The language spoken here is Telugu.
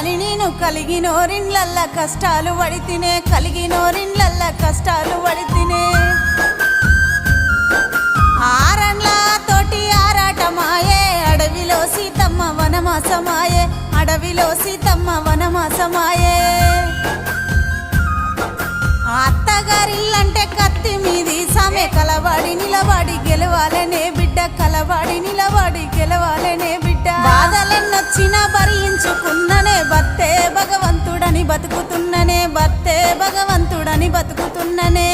కాదని నేను కలిగినోరిండ్లల్ల కష్టాలు పడితినే కలిగినోరిండ్లల్ల కష్టాలు పడితినే ఆరండ్ల తోటి ఆరాటమాయే అడవిలో సీతమ్మ వనమాసమాయే అడవిలో సీతమ్మ వనమాసమాయే అత్తగారిల్లంటే కత్తి మీది సమే కలవాడి నిలవాడి గెలవాలనే బిడ్డ కలవాడి నిలవాడి గెలవాలనే బిడ్డ బాధలెన్నొచ్చినా భరించుకున్ననే భర్తే భగవంతుడని బతుకుతున్ననే భర్తే భగవంతుడని బతుకుతున్ననే